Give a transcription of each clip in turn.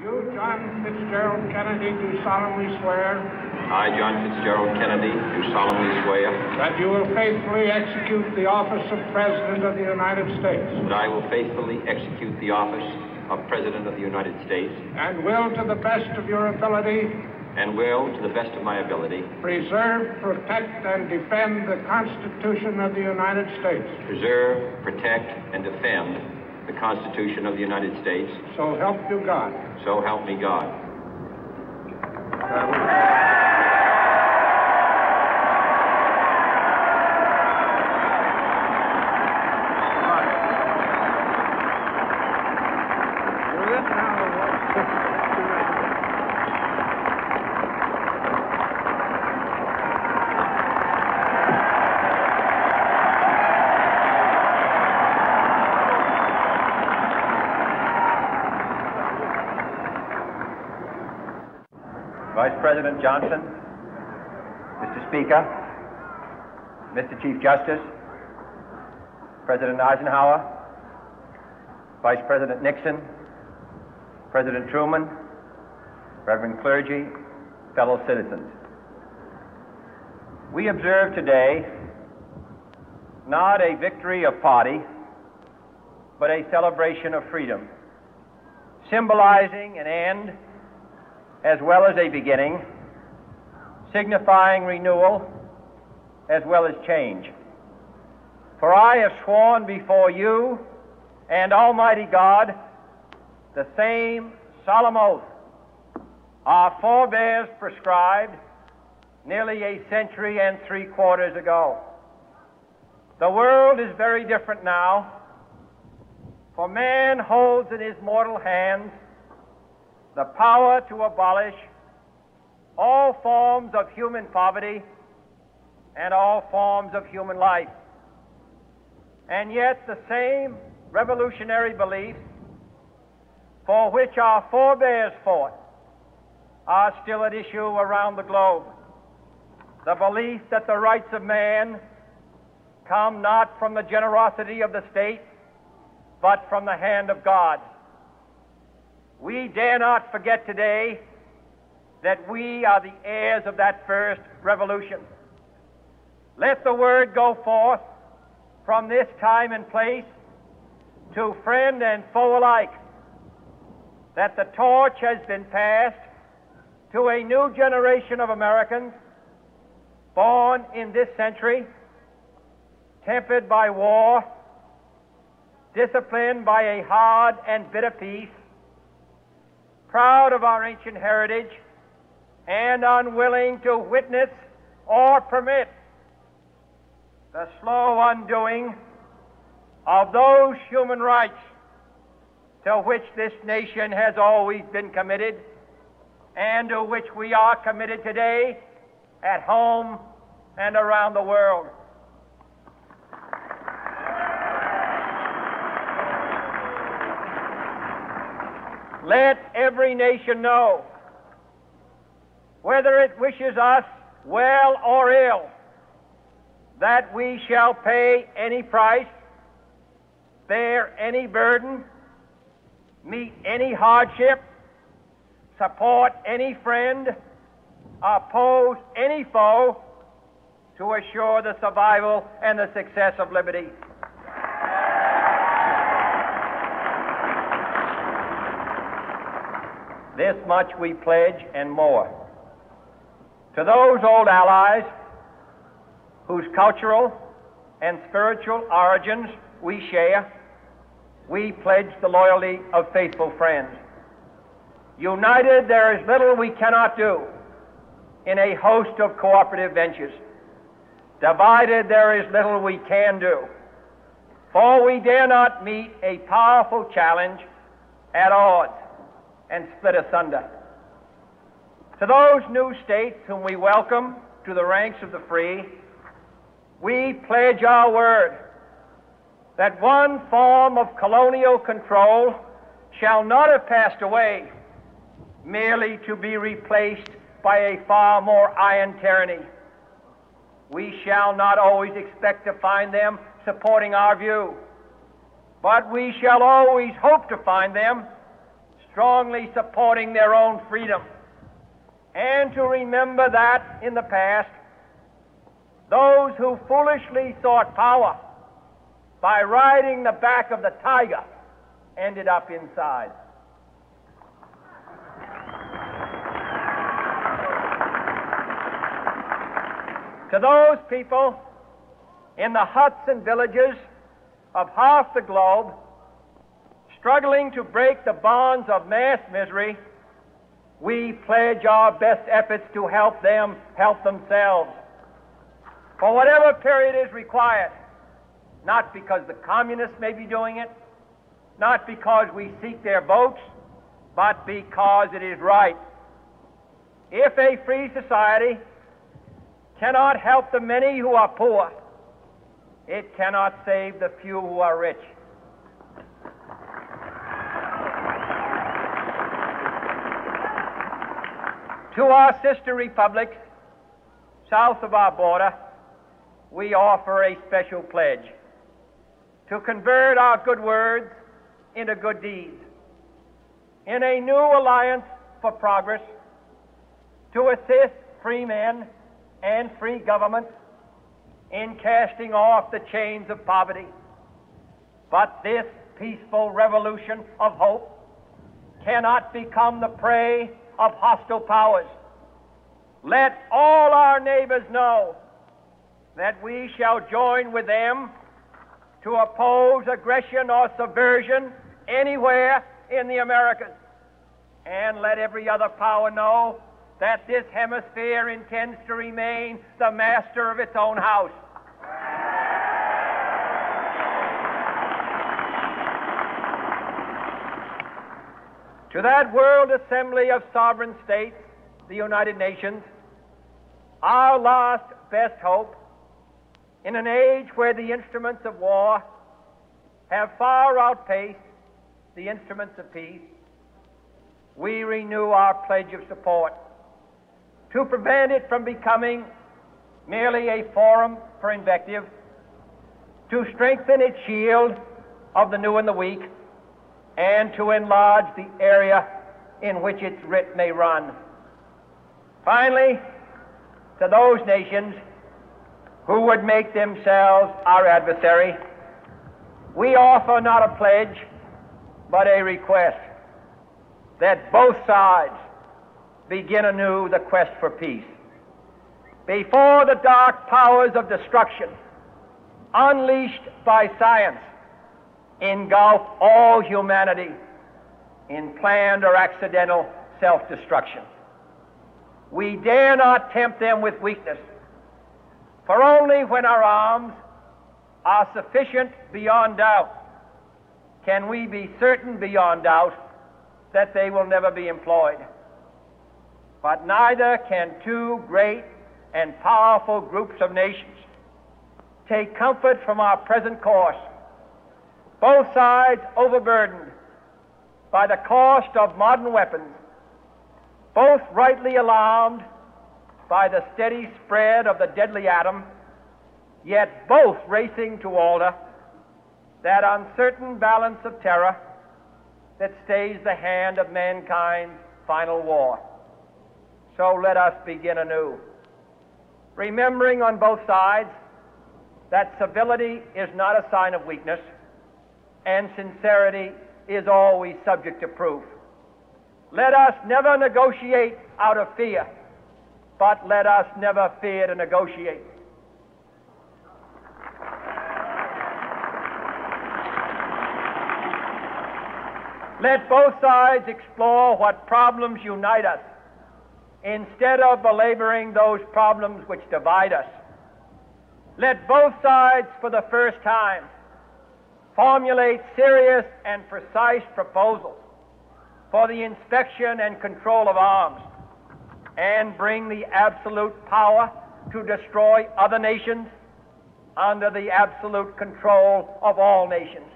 You, John Fitzgerald Kennedy, do solemnly swear. I, John Fitzgerald Kennedy, do solemnly swear. That you will faithfully execute the office of President of the United States. That I will faithfully execute the office of President of the United States. And will, to the best of your ability. And will, to the best of my ability. Preserve, protect, and defend the Constitution of the United States. Preserve, protect, and defend the Constitution of the United States. So help you God. So help me God. Vice President Johnson, Mr. Speaker, Mr. Chief Justice, President Eisenhower, Vice President Nixon, President Truman, Reverend clergy, fellow citizens. We observe today not a victory of party, but a celebration of freedom, symbolizing an end as well as a beginning, signifying renewal as well as change. For I have sworn before you and Almighty God the same solemn oath our forebears prescribed nearly a century and 3/4 ago. The world is very different now, for man holds in his mortal hands the power to abolish all forms of human poverty and all forms of human life. And yet the same revolutionary beliefs for which our forebears fought are still at issue around the globe. The belief that the rights of man come not from the generosity of the state, but from the hand of God. We dare not forget today that we are the heirs of that first revolution. Let the word go forth from this time and place to friend and foe alike that the torch has been passed to a new generation of Americans born in this century, tempered by war, disciplined by a hard and bitter peace, proud of our ancient heritage, and unwilling to witness or permit the slow undoing of those human rights to which this nation has always been committed and to which we are committed today at home and around the world. Let every nation know, whether it wishes us well or ill, that we shall pay any price, bear any burden, meet any hardship, support any friend, oppose any foe to assure the survival and the success of liberty. This much we pledge and more. To those old allies whose cultural and spiritual origins we share, we pledge the loyalty of faithful friends. United, there is little we cannot do in a host of cooperative ventures. Divided, there is little we can do, for we dare not meet a powerful challenge at odds and split asunder. To those new states whom we welcome to the ranks of the free, we pledge our word that one form of colonial control shall not have passed away merely to be replaced by a far more iron tyranny. We shall not always expect to find them supporting our view, but we shall always hope to find them strongly supporting their own freedom, and to remember that in the past, those who foolishly sought power by riding the back of the tiger ended up inside. To those people in the huts and villages of half the globe struggling to break the bonds of mass misery, we pledge our best efforts to help them help themselves for whatever period is required, not because the communists may be doing it, not because we seek their votes, but because it is right. If a free society cannot help the many who are poor, it cannot save the few who are rich. To our sister republics south of our border, we offer a special pledge to convert our good words into good deeds, in a new alliance for progress, to assist free men and free governments in casting off the chains of poverty. But this peaceful revolution of hope cannot become the prey of hostile powers. Let all our neighbors know that we shall join with them to oppose aggression or subversion anywhere in the Americas. And let every other power know that this hemisphere intends to remain the master of its own house. To that World Assembly of Sovereign States, the United Nations, our last best hope, in an age where the instruments of war have far outpaced the instruments of peace, we renew our pledge of support to prevent it from becoming merely a forum for invective, to strengthen its shield of the new and the weak, and to enlarge the area in which its writ may run. Finally, to those nations who would make themselves our adversary, we offer not a pledge, but a request that both sides begin anew the quest for peace. Before the dark powers of destruction, unleashed by science, engulf all humanity in planned or accidental self-destruction, we dare not tempt them with weakness, for only when our arms are sufficient beyond doubt can we be certain beyond doubt that they will never be employed. But neither can two great and powerful groups of nations take comfort from our present course, both sides overburdened by the cost of modern weapons, both rightly alarmed by the steady spread of the deadly atom, yet both racing to alter that uncertain balance of terror that stays the hand of mankind's final war. So let us begin anew, remembering on both sides that civility is not a sign of weakness, and sincerity is always subject to proof. Let us never negotiate out of fear, but let us never fear to negotiate. Let both sides explore what problems unite us, instead of belaboring those problems which divide us. Let both sides, for the first time, formulate serious and precise proposals for the inspection and control of arms, and bring the absolute power to destroy other nations under the absolute control of all nations.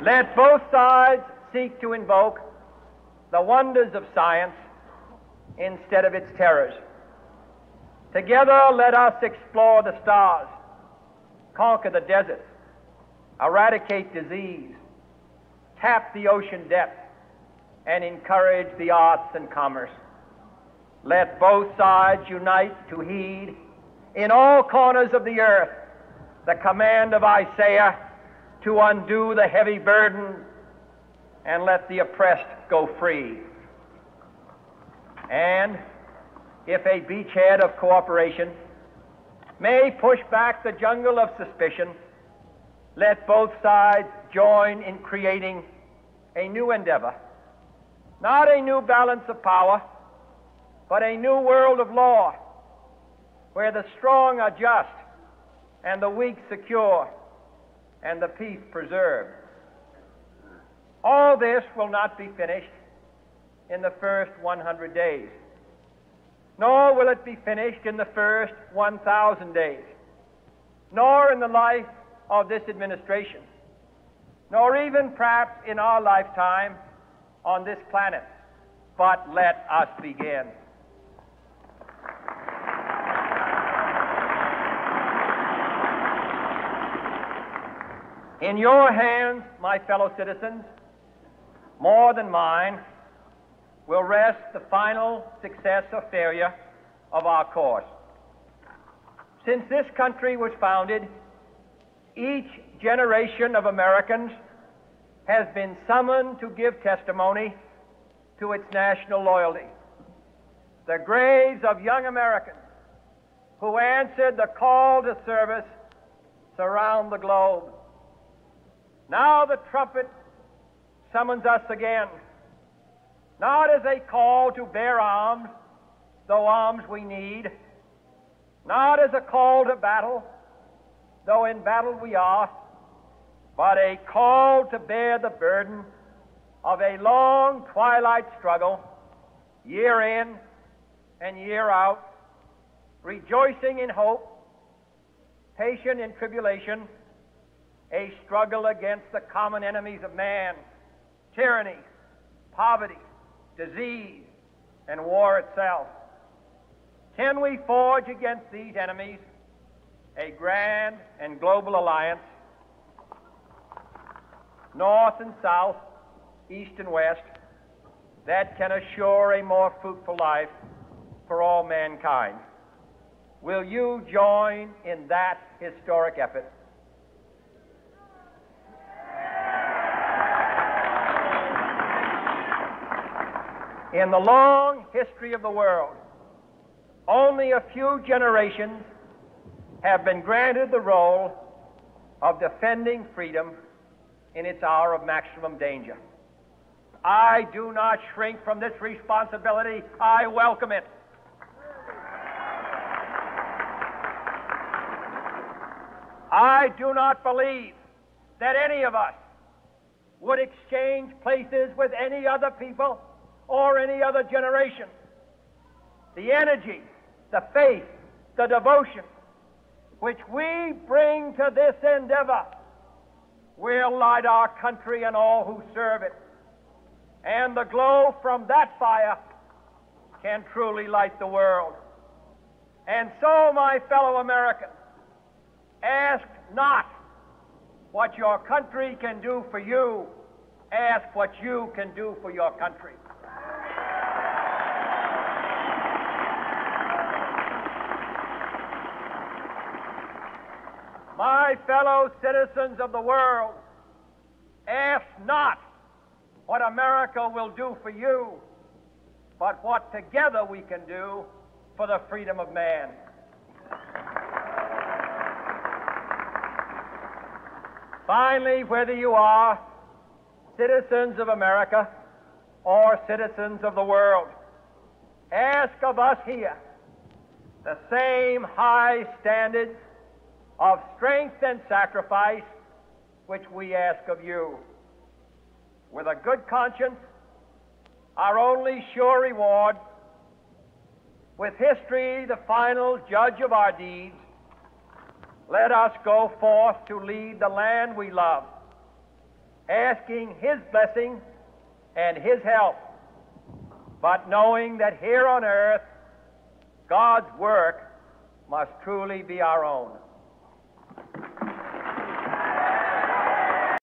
Let both sides seek to invoke the wonders of science instead of its terrors. Together, let us explore the stars, conquer the deserts, eradicate disease, tap the ocean depth, and encourage the arts and commerce. Let both sides unite to heed in all corners of the earth the command of Isaiah to undo the heavy burden and let the oppressed go free. And if a beachhead of cooperation may push back the jungle of suspicion, let both sides join in creating a new endeavor, not a new balance of power, but a new world of law, where the strong are just and the weak secure and the peace preserved. All this will not be finished in the first 100 days, nor will it be finished in the first 1,000 days, nor in the life of this administration, nor even perhaps in our lifetime on this planet. But let us begin. In your hands, my fellow citizens, more than mine, will rest the final success or failure of our course. Since this country was founded, each generation of Americans has been summoned to give testimony to its national loyalty. The graves of young Americans who answered the call to service surround the globe. Now the trumpet summons us again, not as a call to bear arms, though arms we need, not as a call to battle, though in battle we are, but a call to bear the burden of a long twilight struggle, year in and year out, rejoicing in hope, patient in tribulation, a struggle against the common enemies of man, tyranny, poverty, disease, and war itself. Can we forge against these enemies a grand and global alliance, north and south, east and west, that can assure a more fruitful life for all mankind? Will you join in that historic effort? In the long history of the world, only a few generations have been granted the role of defending freedom in its hour of maximum danger. I do not shrink from this responsibility. I welcome it. I do not believe that any of us would exchange places with any other people or any other generation. The energy, the faith, the devotion which we bring to this endeavor will light our country and all who serve it. And the glow from that fire can truly light the world. And so, my fellow Americans, ask not what your country can do for you. Ask what you can do for your country. My fellow citizens of the world, ask not what America will do for you, but what together we can do for the freedom of man. Finally, whether you are citizens of America or citizens of the world, ask of us here the same high standards of strength and sacrifice which we ask of you. With a good conscience, our only sure reward, with history the final judge of our deeds, let us go forth to lead the land we love, asking His blessing and His help, but knowing that here on earth God's work must truly be our own.